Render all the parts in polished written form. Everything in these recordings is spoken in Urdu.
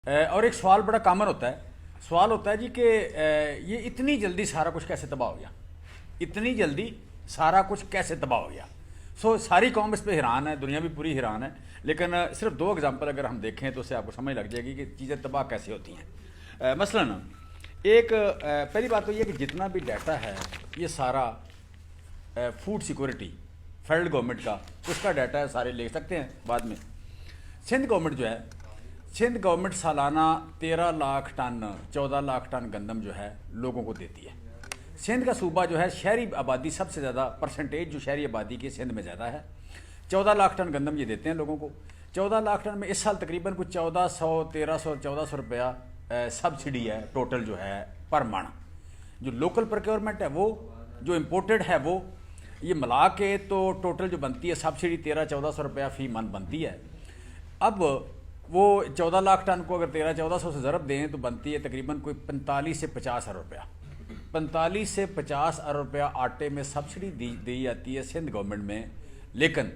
اور ایک سوال بڑا کامن ہوتا ہے، سوال ہوتا ہے جی کہ یہ اتنی جلدی سارا کچھ کیسے تباہ ہو گیا، اتنی جلدی سارا کچھ کیسے تباہ ہو گیا. ساری قوم اس پہ حیران ہے، دنیا بھی پوری حیران ہے، لیکن صرف دو اگزامپل اگر ہم دیکھیں تو اس سے آپ کو سمجھ لگ جائے گی کہ چیزیں تباہ کیسے ہوتی ہیں. مثلاً ایک پہلی بات تو یہ کہ جتنا بھی ڈیٹا ہے یہ سارا فوڈ سیکورٹی فیڈرل گورنمنٹ کا اس کا ڈیٹا ہے، سارے لے سکتے ہیں بعد میں. سندھ گورنمنٹ جو ہے، سندھ گورنمنٹ سالانہ 13 لاکھ ٹن 14 لاکھ ٹن گندم جو ہے لوگوں کو دیتی ہے. سندھ کا صوبہ جو ہے شہری آبادی سب سے زیادہ پرسنٹیج جو شہری آبادی کی سندھ میں زیادہ ہے. 14 لاکھ ٹن گندم یہ دیتے ہیں لوگوں کو. 14 لاکھ ٹن میں اس سال تقریباً کچھ 1400 روپیہ سبسڈی ہے ٹوٹل جو ہے پر من. جو لوکل پروکیورمنٹ ہے وہ، جو امپورٹڈ ہے وہ، یہ ملا کے تو ٹوٹل جو بنتی ہے سبسڈی 1300-1400 روپیہ فی من بنتی ہے. اب وہ 14 لاکھ ٹن کو اگر 1300-1400 سے ضرب دیں تو بنتی ہے تقریباً کوئی 45 سے 50 ارب روپیہ. 45 سے 50 ارب روپیہ آٹے میں سبسڈی دی جاتی ہے سندھ گورنمنٹ میں. لیکن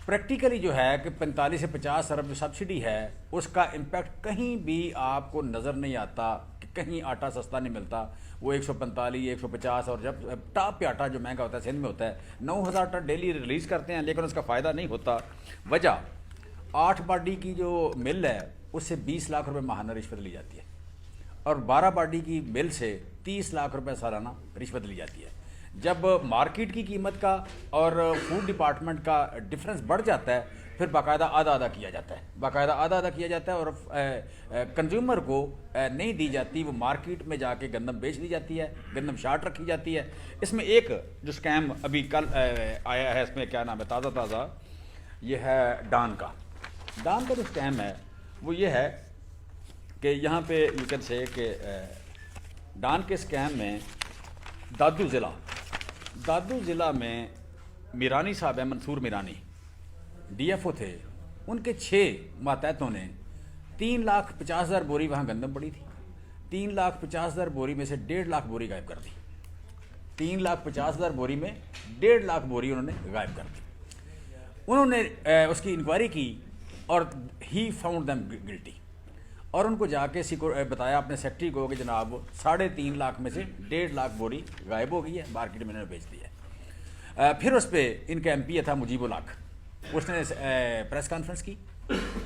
پریکٹیکلی جو ہے کہ 45 سے 50 ارب جو سبسڈی ہے اس کا امپیکٹ کہیں بھی آپ کو نظر نہیں آتا کہ کہیں آٹا سستا نہیں ملتا. وہ 145 150 اور جب ٹاپ پہ آٹا جو مہنگا ہوتا ہے سندھ میں ہوتا ہے 9000 ٹن ڈیلی ریلیز کرتے ہیں لیکن اس کا فائدہ نہیں ہوتا. وجہ 8 باڈی کی جو مل ہے اس سے 20 لاکھ روپے ماہانہ رشوت لی جاتی ہے اور 12 باڈی کی مل سے 30 لاکھ روپے سالانہ رشوت لی جاتی ہے. جب مارکیٹ کی قیمت کا اور فوڈ ڈپارٹمنٹ کا ڈفرنس بڑھ جاتا ہے پھر باقاعدہ آدھا کیا جاتا ہے، باقاعدہ آدھا کیا جاتا ہے اور کنزیومر کو نہیں دی جاتی. وہ مارکیٹ میں جا کے گندم بیچ دی جاتی ہے، گندم شارٹ رکھی جاتی ہے. اس میں ایک جو سکیم ابھی کل آیا ہے، اس میں کیا نام ہے تازہ یہ ہے ڈان کا جو سکیم ہے وہ یہ ہے کہ یہاں پہ یو کین سے کہ ڈان کے سکیم میں دادو ضلع میں میرانی صاحب ہیں، منصور میرانی ڈی ایف او تھے. ان کے 6 ماتحتوں نے 3,50,000 بوری وہاں گندم پڑی تھی. 3,50,000 بوری میں سے 1.5 لاکھ بوری غائب کر دی. 3,50,000 بوری میں 1.5 لاکھ بوری انہوں نے غائب کر دی. انہوں نے اس کی انکوائری کی اور ہی فاؤنڈ دیم گلٹی اور ان کو جا کے بتایا اپنے سیکٹری کو کہ جناب 3.5 لاکھ میں سے 1.5 لاکھ بوری غائب ہو گئی ہے، مارکیٹ میں انہوں نے بیچ دی ہے. پھر اس پہ ان کا ایم پی تھا مجیب الحق، اس نے پریس کانفرنس کی.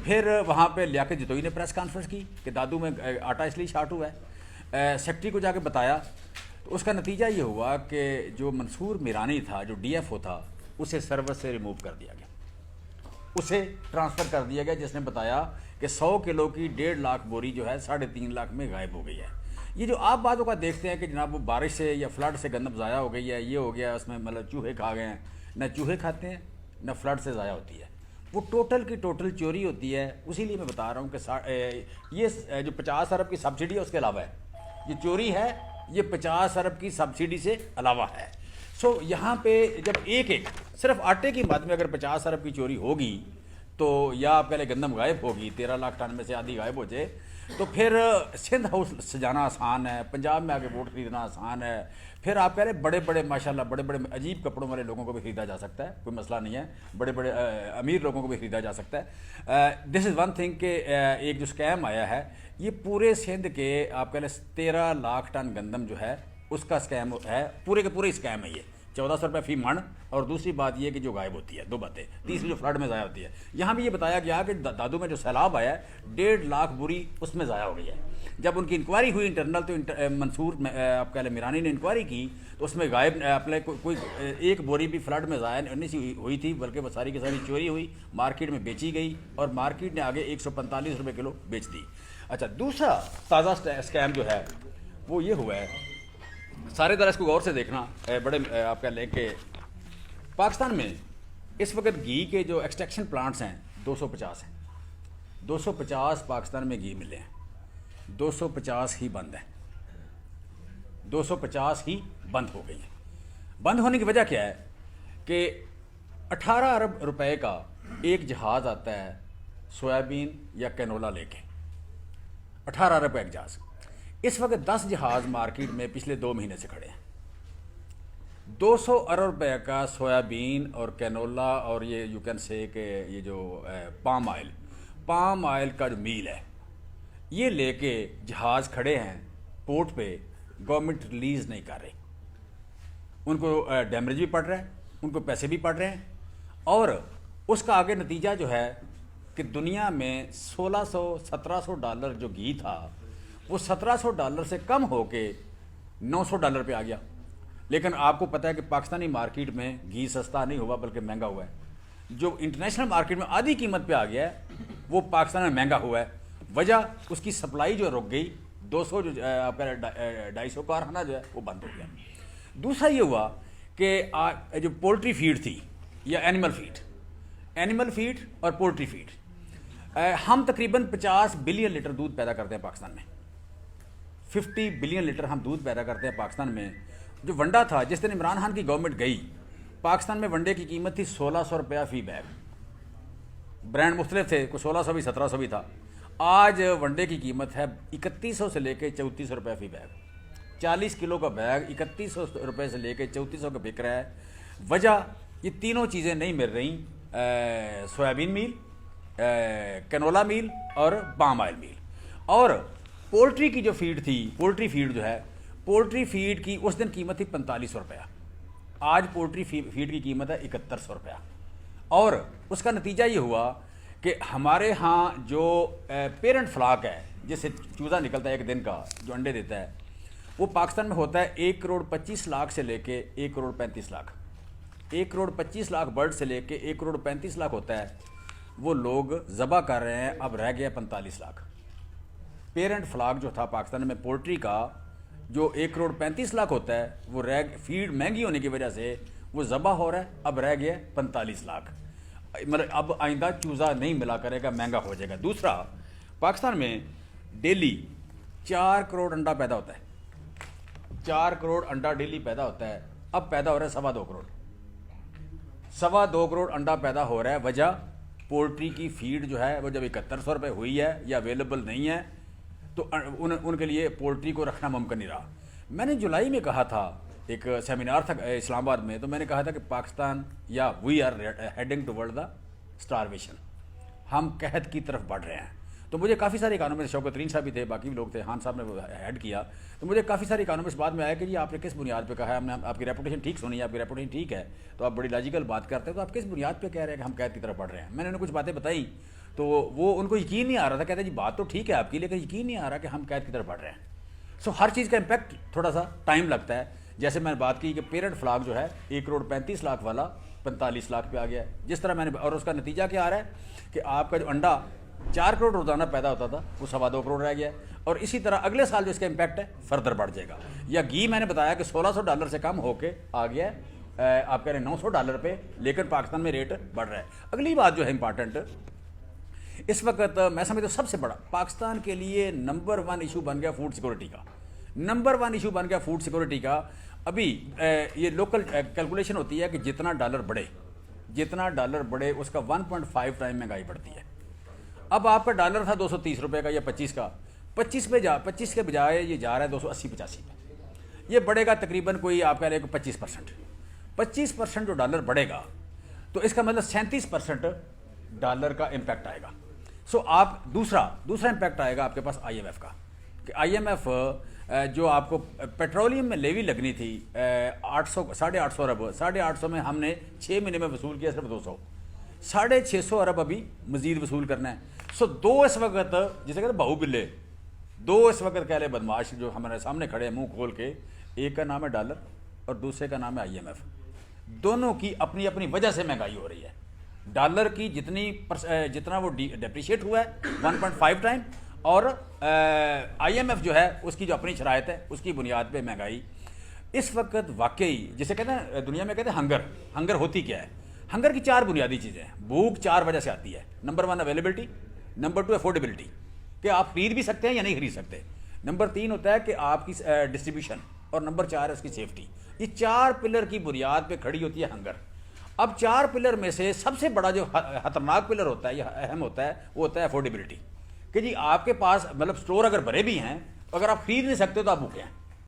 پھر وہاں پہ لیاقت جتوئی نے پریس کانفرنس کی کہ دادو میں آٹا اس لیے شارٹ ہوا ہے. سیکٹری کو جا کے بتایا تو اس کا نتیجہ یہ ہوا کہ جو منصور میرانی تھا جو ڈی ایف او تھا اسے سروس سے ریموو کر دیا گیا، اسے ٹرانسفر کر دیا گیا، جس نے بتایا کہ 100 کلو کی 1.5 لاکھ بوری جو ہے 3.5 لاکھ میں غائب ہو گئی ہے. یہ جو آپ بعض اوقات دیکھتے ہیں کہ جناب وہ بارش سے یا فلڈ سے گندم ضائع ہو گئی ہے، یہ ہو گیا، اس میں مطلب چوہے کھا گئے ہیں. نہ چوہے کھاتے ہیں نہ فلڈ سے ضائع ہوتی ہے، وہ ٹوٹل کی ٹوٹل چوری ہوتی ہے. اسی لیے میں بتا رہا ہوں کہ یہ جو 50 ارب کی سبسڈی ہے اس کے علاوہ ہے، یہ چوری ہے، یہ 50 ارب کی سبسڈی سے علاوہ ہے. یہاں پہ جب ایک صرف آٹے کی مد میں اگر 50 ارب کی چوری ہوگی تو یا آپ پہلے گندم غائب ہوگی، 13 لاکھ ٹن میں سے آدھی غائب ہو جائے تو پھر سندھ ہاؤس سجانا آسان ہے، پنجاب میں آگے ووٹ خریدنا آسان ہے. پھر آپ کہہ رہے بڑے ماشاءاللہ بڑے عجیب کپڑوں والے لوگوں کو بھی خریدا جا سکتا ہے، کوئی مسئلہ نہیں ہے، بڑے امیر لوگوں کو بھی خریدا جا سکتا ہے. دس از ون تھنگ کہ ایک جو سکیم آیا ہے یہ پورے سندھ کے آپ کہہ رہے 13 لاکھ ٹن گندم جو ہے اس کا سکیم ہے، پورے کے پورے سکیم ہے یہ 1400 روپے فی من. اور دوسری بات یہ کہ جو غائب ہوتی ہے، 2 باتیں. تیسری جو فلڈ میں ضائع ہوتی ہے. یہاں بھی یہ بتایا گیا کہ دادو میں جو سیلاب آیا ہے 1.5 لاکھ بوری اس میں ضائع ہو گئی ہے. جب ان کی انکوائری ہوئی انٹرنل تو منصور آپ کہہ لیں میرانی نے انکوائری کی تو اس میں غائب اپنے کوئی ایک بوری بھی فلڈ میں ضائع نہیں سی ہوئی تھی، بلکہ وہ ساری کی ساری چوری ہوئی، مارکیٹ میں بیچی گئی اور مارکیٹ نے آگے 145 روپے کلو بیچ دی. اچھا، دوسرا تازہ اسکیم جو ہے وہ یہ ہوا ہے، سارے طرح اس کو غور سے دیکھنا. بڑے آپ کہہ لیں کہ پاکستان میں اس وقت گھی کے جو ایکسٹریکشن پلانٹس ہیں 250 ہیں. 250 پاکستان میں گھی ملے ہیں، 250 ہی بند ہیں، 250 ہی بند ہو گئی ہیں. بند ہونے کی وجہ کیا ہے کہ 18 ارب روپے کا ایک جہاز آتا ہے سویابین یا کینولا لے کے، 18 ارب کا ایک جہاز. اس وقت 10 جہاز مارکیٹ میں پچھلے 2 مہینے سے کھڑے ہیں. 200 ارب روپے کا سویابین اور کینولا اور یہ یو کین سے کہ یہ جو پام آئل کا جو میل ہے یہ لے کے جہاز کھڑے ہیں پورٹ پہ, گورنمنٹ ریلیز نہیں کر رہی. ان کو ڈیمیج بھی پڑ رہا ہے, ان کو پیسے بھی پڑ رہے ہیں, اور اس کا آگے نتیجہ جو ہے کہ دنیا میں $1600-1700 جو گھی تھا وہ $1700 سے کم ہو کے $900 پہ آ گیا. لیکن آپ کو پتہ ہے کہ پاکستانی مارکیٹ میں گھی سستا نہیں ہوا بلکہ مہنگا ہوا ہے. جو انٹرنیشنل مارکیٹ میں آدھی قیمت پہ آ گیا ہے وہ پاکستان میں مہنگا ہوا ہے. وجہ اس کی سپلائی جو رک گئی, 200 جو 250 کارخانہ جو ہے وہ بند ہو گیا. دوسرا یہ ہوا کہ جو پولٹری فیڈ تھی یا اینیمل فیڈ اور پولٹری فیڈ, ہم تقریباً 50 بلین لیٹر دودھ پیدا کرتے ہیں پاکستان میں. 50 بلین لیٹر ہم دودھ پیدا کرتے ہیں پاکستان میں. جو ونڈا تھا جس دن عمران خان کی گورنمنٹ گئی, پاکستان میں ونڈے کی قیمت تھی $1600 فی بیگ. برانڈ مختلف تھے, کوئی 1600 بھی 1700 بھی تھا. آج ونڈے کی قیمت ہے 3100 سے لے کے $3400 فی بیگ. 40 کلو کا بیگ $3100 سے لے کے 3400 کا بک رہا ہے. وجہ یہ تینوں چیزیں نہیں مل رہی, سویابین میل, کنولا میل اور پام آئل میل. اور پولٹری کی جو فیڈ تھی, پولٹری فیڈ جو ہے, پولٹری فیڈ کی اس دن قیمت تھی $4500. آج پولٹری فیڈ کی قیمت ہے $7100. اور اس کا نتیجہ یہ ہوا کہ ہمارے ہاں جو پیرنٹ فلاک ہے, جس سے چوزا نکلتا ہے ایک دن کا جو انڈے دیتا ہے, وہ پاکستان میں ہوتا ہے 1,25,00,000 سے لے کے 1,35,00,000. 1,25,00,000 برڈ سے لے کے 1,35,00,000 ہوتا ہے. وہ لوگ ذبح کر رہے ہیں, اب رہ گیا 45,00,000. پیرنٹ فلاک جو تھا پاکستان میں پولٹری کا, جو 1,35,00,000 ہوتا ہے, وہ فیڈ مہنگی ہونے کی وجہ سے وہ ذبح ہو رہا ہے, اب رہ گیا 45,00,000. مطلب اب آئندہ چوزا نہیں ملا کرے گا, مہنگا ہو جائے گا. دوسرا, پاکستان میں ڈیلی 4 کروڑ انڈا پیدا ہوتا ہے. 4 کروڑ انڈا ڈیلی پیدا ہوتا ہے. اب پیدا ہو رہا ہے 2.25 کروڑ. 2.25 کروڑ انڈا پیدا ہو رہا ہے. وجہ پولٹری کی فیڈ جو ہے وہ جب $7100 ہوئی ہے یا اویلیبل نہیں ہے تو ان کے لیے پولٹری کو رکھنا ممکن نہیں رہا. میں نے جولائی میں کہا تھا, ایک سیمینار تھا اسلام آباد میں, تو میں نے کہا تھا کہ پاکستان یا we are heading toward the starvation, ہم قحط کی طرف بڑھ رہے ہیں. تو مجھے کافی سارے اکانومسٹ, شوکت ترین صاحب بھی تھے, باقی بھی لوگ تھے, خان صاحب نے ہیڈ کیا, تو مجھے کافی سارے اکانومسٹ بعد میں آیا کہ جی آپ نے کس بنیاد پہ کہا ہے, ہم نے آپ کی ریپوٹیشن ٹھیک سنی ہے, آپ کی ریپوٹیشن ٹھیک ہے, تو آپ بڑی لاجیکل بات کرتے ہیں, تو آپ کس بنیاد پہ کہہ رہے ہیں کہ ہم قحط کی طرف بڑھ رہے ہیں. میں نے انہیں کچھ باتیں بتائیں تو وہ ان کو یقین نہیں آ رہا تھا. کہتے ہیں جی بات تو ٹھیک ہے آپ کی, لیکن یقین نہیں آ رہا کہ ہم قحط کی طرف بڑھ رہے ہیں. سو ہر چیز کا امپیکٹ تھوڑا سا ٹائم لگتا ہے. جیسے میں نے بات کی کہ پیرنٹ فلاک جو ہے 1,35,00,000 والا 45,00,000 پہ آ گیا ہے. جس طرح میں نے, اور اس کا نتیجہ کیا آ رہا ہے کہ آپ کا جو انڈا 4 کروڑ روزانہ پیدا ہوتا تھا وہ 2.25 کروڑ رہ گیا ہے. اور اسی طرح اگلے سال جو اس کا امپیکٹ ہے فردر بڑھ جائے گا. یا گھی میں نے بتایا کہ $1600 سے کم ہو کے آ گیا ہے, آپ کہہ رہے ہیں $900 پہ, لیکن پاکستان میں ریٹ بڑھ رہا ہے. اگلی بات جو ہے امپارٹنٹ, اس وقت میں سمجھتا ہوں سب سے بڑا پاکستان کے لیے نمبر 1 ایشو بن گیا فوڈ سیکورٹی کا. نمبر 1 ایشو بن گیا فوڈ سیکورٹی کا. ابھی یہ لوکل کیلکولیشن ہوتی ہے کہ جتنا ڈالر بڑھے اس کا 1.5 ٹائم مہنگائی بڑھتی ہے. اب آپ کا ڈالر تھا $230 کا یا 25 کا, 25 کے بجائے یہ جا رہا ہے 280-85 پہ. یہ بڑھے گا تقریباً کوئی آپ کہہ رہے ہیں 25% جو ڈالر بڑھے گا, تو اس کا مطلب 37% ڈالر کا امپیکٹ آئے گا. سو آپ دوسرا امپیکٹ آئے گا آپ کے پاس IMF کا, کہ IMF جو آپ کو پیٹرولیم میں لیوی لگنی تھی 800 ارب, 850 میں ہم نے 6 مہینے میں وصول کیا صرف 200, 650 ارب ابھی مزید وصول کرنا ہے. سو 2 اس وقت جسے کہتے ہیں بہو بلے, 2 اس وقت کہہ لے بدماش جو ہمارے سامنے کھڑے ہیں منہ کھول کے, ایک کا نام ہے ڈالر اور دوسرے کا نام ہے IMF. دونوں کی اپنی اپنی وجہ سے مہنگائی ہو رہی ہے. ڈالر کی جتنا وہ ڈیپریشیٹ ہوا ہے 1.5 ٹائم, اور IMF جو ہے اس کی جو اپنی شرائط ہے اس کی بنیاد پہ مہنگائی اس وقت واقعی, جسے کہتے ہیں دنیا میں کہتے ہیں ہنگر ہوتی کیا ہے. ہنگر کی 4 بنیادی چیزیں ہیں. بھوک 4 وجہ سے آتی ہے. نمبر 1 اویلیبلٹی, نمبر 2 افورڈیبلٹی, کہ آپ خرید بھی سکتے ہیں یا نہیں خرید سکتے, نمبر 3 ہوتا ہے کہ آپ کی ڈسٹریبیوشن, اور نمبر 4 ہے اس کی سیفٹی. یہ 4 پلر کی بنیاد پہ کھڑی ہوتی ہے ہنگر. اب 4 پلر میں سے سب سے بڑا جو خطرناک پلر ہوتا ہے یا اہم ہوتا ہے وہ ہوتا ہے افورڈیبلٹی, کہ جی آپ کے پاس مطلب سٹور اگر بھرے بھی ہیں, اگر آپ خرید نہیں سکتے تو آپ بھوکے ہیں.